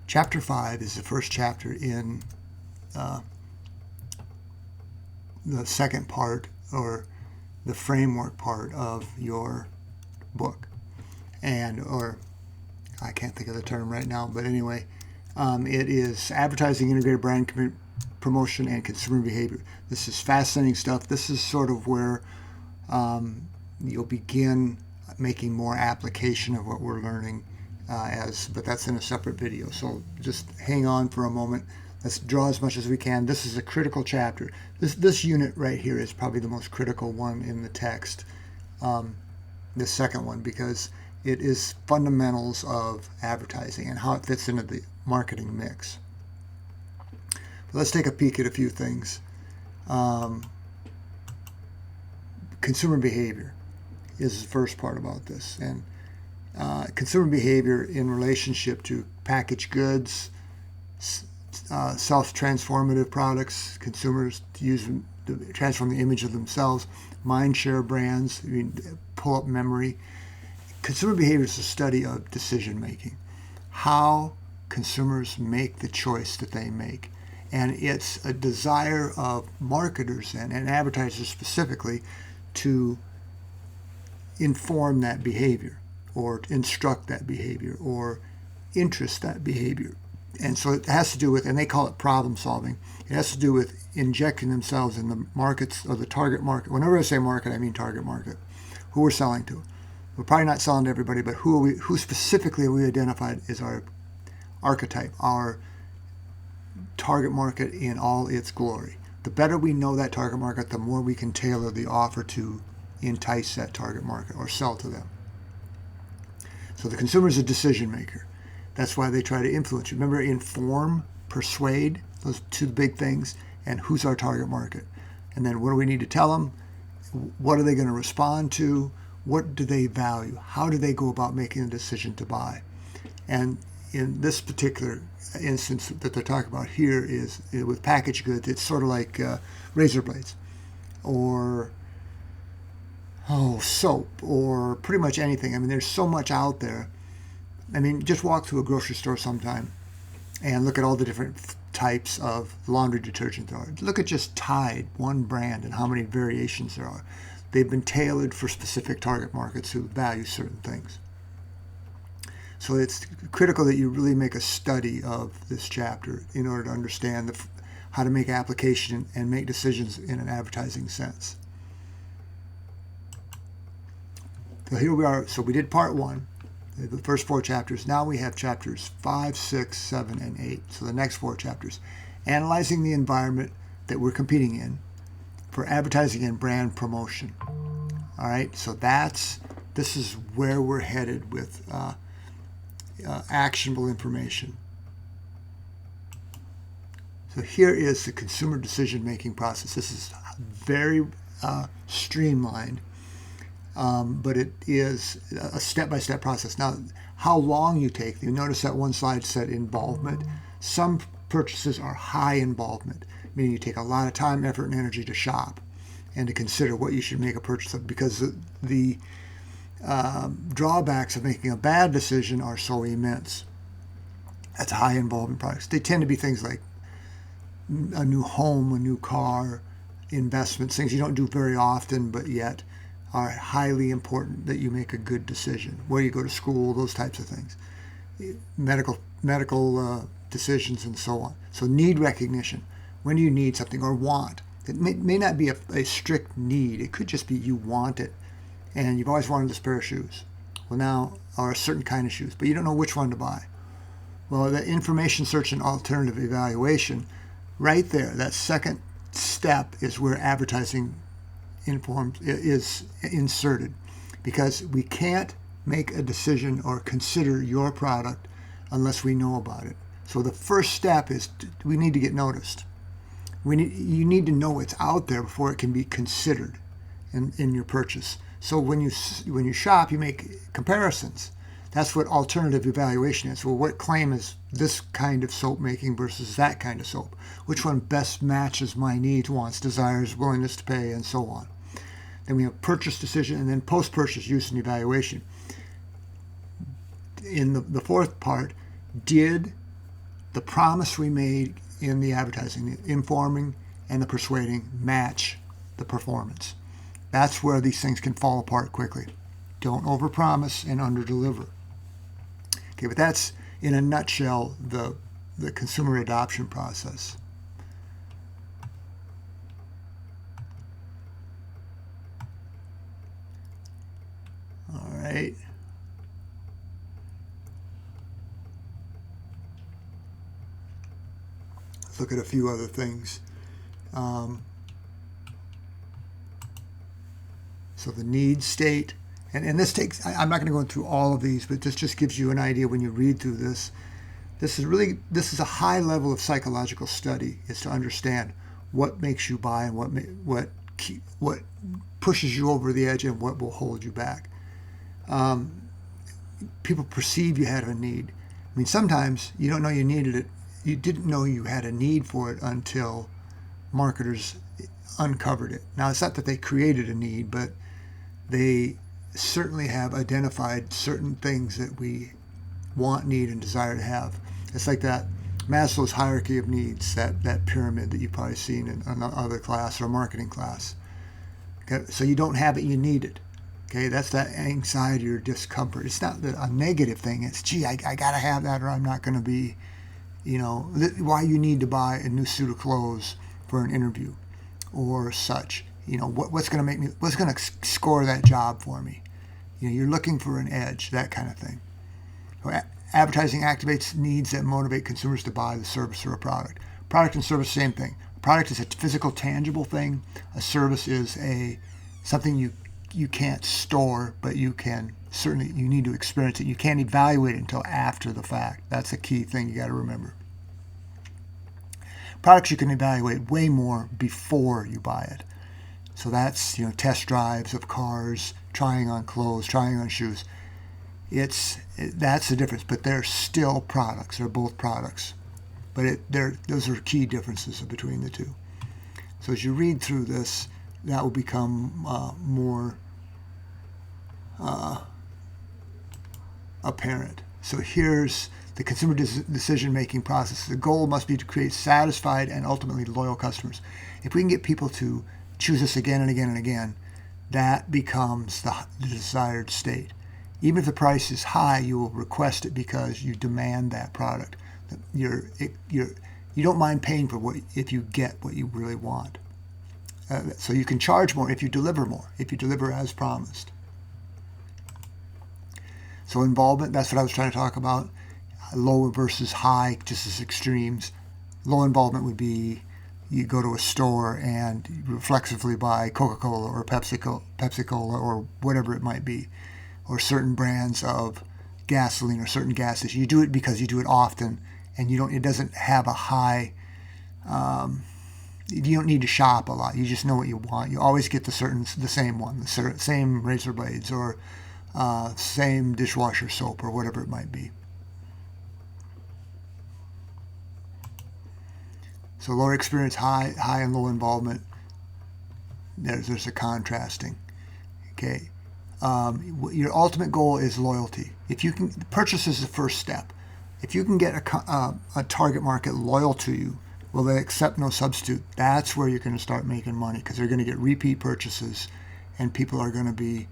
Chapter 5 is the first chapter in the second part, or the framework part of your book. Or I can't think of the term right now, but anyway, it is advertising, integrated brand promotion, and consumer behavior. This is fascinating stuff. This is sort of where you'll begin making more application of what we're learning, but that's in a separate video. So just hang on for a moment. Let's draw as much as we can. This is a critical chapter. This unit right here is probably the most critical one in the text, the second one, because it is fundamentals of advertising and how it fits into the marketing mix. But let's take a peek at a few things. Consumer behavior is the first part about this, and consumer behavior in relationship to packaged goods, self-transformative products, consumers use them to transform the image of themselves, mind share brands, pull up memory. Consumer behavior is a study of decision making, how consumers make the choice that they make. And it's a desire of marketers and advertisers specifically to inform that behavior, or instruct that behavior, or interest that behavior. And so it has to do with, and they call it problem solving, it has to do with injecting themselves in the markets, or the target market. Whenever I say market, I mean target market, who we're selling to. We're probably not selling to everybody, but who specifically we identified as our archetype, our target market in all its glory. The better we know that target market, the more we can tailor the offer to entice that target market or sell to them. So the consumer is a decision maker. That's why they try to influence you. Remember, inform, persuade, those two big things, and who's our target market. And then what do we need to tell them? What are they going to respond to? What do they value? How do they go about making a decision to buy? And in this particular instance that they're talking about here is with packaged goods, it's sort of like razor blades, or soap, or pretty much anything. I mean, there's so much out there. I mean, just walk through a grocery store sometime and look at all the different types of laundry detergent there are. Look at just Tide, one brand, and how many variations there are. They've been tailored for specific target markets who value certain things. So it's critical that you really make a study of this chapter in order to understand how to make application and make decisions in an advertising sense. So here we are. So we did part 1, the first 4 chapters. Now we have chapters 5, 6, 7, and 8. So the next 4 chapters. Analyzing the environment that we're competing in for advertising and brand promotion. All right, so this is where we're headed with actionable information. So here is the consumer decision-making process. This is very streamlined, but it is a step-by-step process. Now, how long you take, you notice that one slide said involvement. Some purchases are high involvement, meaning you take a lot of time, effort, and energy to shop and to consider what you should make a purchase of, because the drawbacks of making a bad decision are so immense. That's high involvement products. They tend to be things like a new home, a new car, investments, things you don't do very often, but yet are highly important that you make a good decision. Where you go to school, those types of things. Medical decisions and so on. So need recognition. When do you need something, or want? It may not be a strict need. It could just be you want it, and you've always wanted this pair of shoes. Well, now, or a certain kind of shoes, but you don't know which one to buy. Well, the information search and alternative evaluation, right there, that second step is where advertising is inserted, because we can't make a decision or consider your product unless we know about it. So the first step is we need to get noticed. You need to know it's out there before it can be considered in your purchase. So when you shop, you make comparisons. That's what alternative evaluation is. Well, what claim is this kind of soap making versus that kind of soap? Which one best matches my needs, wants, desires, willingness to pay, and so on? Then we have purchase decision, and then post-purchase use and evaluation. In the fourth part, did the promise we made in the advertising, the informing and the persuading, match the performance. That's where these things can fall apart quickly. Don't overpromise and underdeliver. Okay, but that's in a nutshell the consumer adoption process. All right. Let's look at a few other things. So the need state, and this takes, I'm not going to go through all of these, but this just gives you an idea when you read through this. This is a high level of psychological study, is to understand what makes you buy and what pushes you over the edge and what will hold you back. People perceive you had a need. I mean, sometimes you don't know you needed it. You didn't know you had a need for it until marketers uncovered it. Now, it's not that they created a need, but they certainly have identified certain things that we want, need, and desire to have. It's like that Maslow's hierarchy of needs, that pyramid that you've probably seen in another class or a marketing class. Okay, so you don't have it, you need it. Okay, that's that anxiety or discomfort. It's not a negative thing. It's, gee, I got to have that or I'm not going to be, why you need to buy a new suit of clothes for an interview or such. What's going to score that job for me? You're looking for an edge, that kind of thing. So advertising activates needs that motivate consumers to buy the service or a product. Product and service, same thing. A product is a physical, tangible thing. A service is something you can't store, but you need to experience it. You can't evaluate it until after the fact. That's a key thing you got to remember. Products you can evaluate way more before you buy it. So that's, test drives of cars, trying on clothes, trying on shoes. That's the difference, but they're still products. They're both products. But those are key differences between the two. So as you read through this, that will become more apparent. So here's the consumer decision-making process. The goal must be to create satisfied and ultimately loyal customers. If we can get people to choose us again and again and again, that becomes the desired state. Even if the price is high, you will request it because you demand that product. You don't mind paying for if you get what you really want. So you can charge more if you deliver more, if you deliver as promised. So involvement, that's what I was trying to talk about. Low versus high, just as extremes. Low involvement would be you go to a store and reflexively buy Coca-Cola or Pepsi-Cola or whatever it might be, or certain brands of gasoline or certain gases. You do it because you do it often, and it doesn't have a high, you don't need to shop a lot. You just know what you want. You always get the same one, the same razor blades or same dishwasher soap or whatever it might be. So lower experience, high and low involvement. There's a contrasting. Okay. Your ultimate goal is loyalty. If you can, purchase is the first step. If you can get a target market loyal to you, will they accept no substitute? That's where you're going to start making money, because they're going to get repeat purchases, and people are going to be,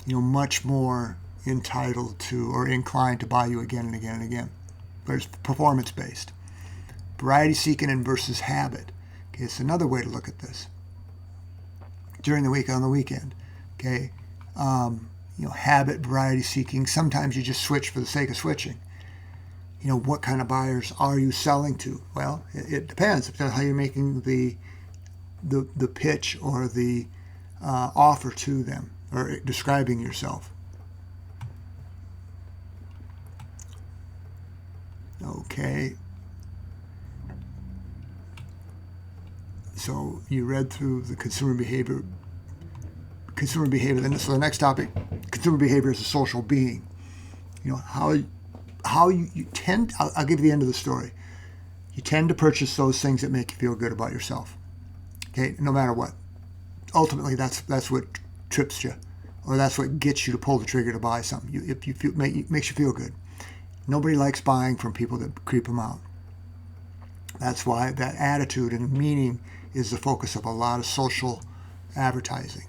much more entitled to or inclined to buy you again and again and again. But it's performance based. Variety seeking and versus habit. Okay, it's another way to look at this. During the week, on the weekend. Okay, habit, variety seeking. Sometimes you just switch for the sake of switching. What kind of buyers are you selling to? Well, it depends. It depends how you're making the pitch or the offer to them, or describing yourself. Okay. So you read through the consumer behavior. So the next topic, consumer behavior as a social being. How you tend. I'll give you the end of the story. You tend to purchase those things that make you feel good about yourself. Okay, no matter what. Ultimately, that's what trips you, or that's what gets you to pull the trigger to buy something. Makes you feel good. Nobody likes buying from people that creep them out. That's why that attitude and meaning is the focus of a lot of social advertising.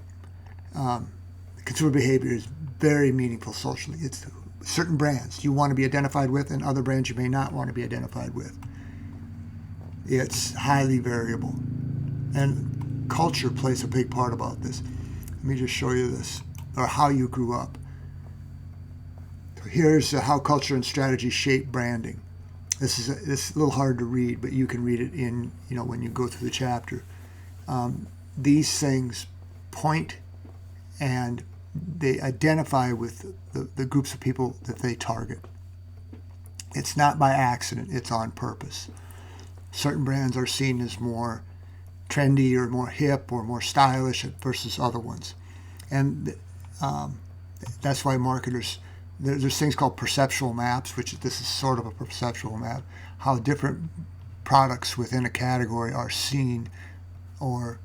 Consumer behavior is very meaningful socially. It's certain brands you want to be identified with and other brands you may not want to be identified with. It's highly variable. And culture plays a big part about this. Let me just show you this, or how you grew up. So here's how culture and strategy shape branding. This is a little hard to read, but you can read it in, when you go through the chapter. These things point and they identify with the groups of people that they target. It's not by accident, it's on purpose. Certain brands are seen as more trendy or more hip or more stylish versus other ones. And that's why marketers, there's things called perceptual maps, which this is sort of a perceptual map, how different products within a category are seen, or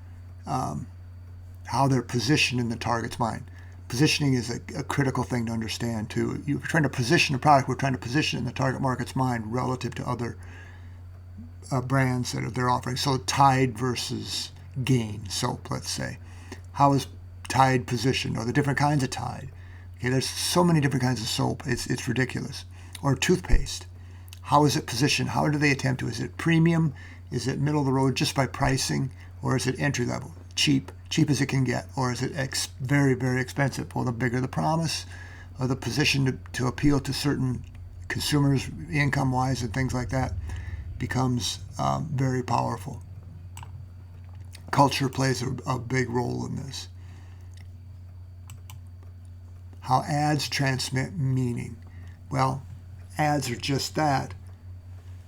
how they're positioned in the target's mind. Positioning is a critical thing to understand too. You're trying to position a product, we're trying to position it in the target market's mind relative to other brands that they're offering. So Tide versus Gain soap, let's say. How is Tide positioned, or the different kinds of Tide? Okay, there's so many different kinds of soap, it's ridiculous. Or toothpaste. How is it positioned? How do they attempt to? Is it premium? Is it middle of the road just by pricing? Or is it entry level? Cheap as it can get? Or is it very, very expensive? Well, the bigger the promise, or the position to appeal to certain consumers income-wise and things like that becomes very powerful. Culture plays a big role in this. How ads transmit meaning. Well, ads are just that.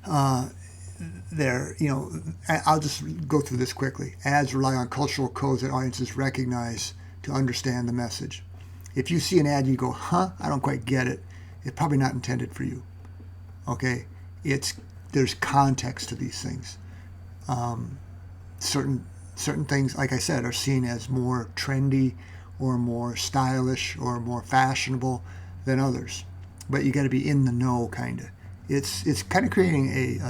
I'll just go through this quickly. Ads rely on cultural codes that audiences recognize to understand the message. If you see an ad and you go, I don't quite get it, it's probably not intended for you. Okay? There's context to these things. Certain things, like I said, are seen as more trendy or more stylish or more fashionable than others. But you got to be in the know, kind of. It's kind of creating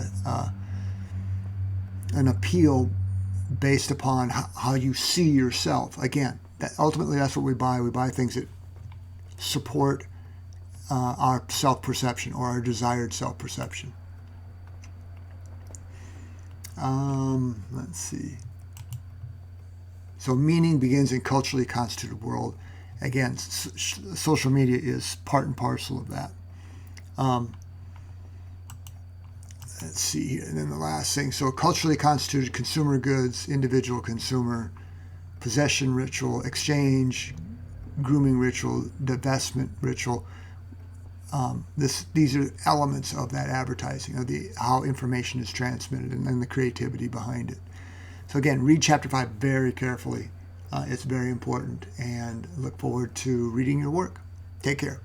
an appeal based upon how you see yourself. Again, ultimately that's what we buy. We buy things that support our self-perception or our desired self-perception. Let's see. So meaning begins in culturally constituted world. Again, social media is part and parcel of that. Let's see here. And then the last thing. So culturally constituted consumer goods, individual consumer, possession ritual, exchange, grooming ritual, divestment ritual. These are elements of that advertising, of how information is transmitted and the creativity behind it. So again, read Chapter 5 very carefully. It's very important, and look forward to reading your work. Take care.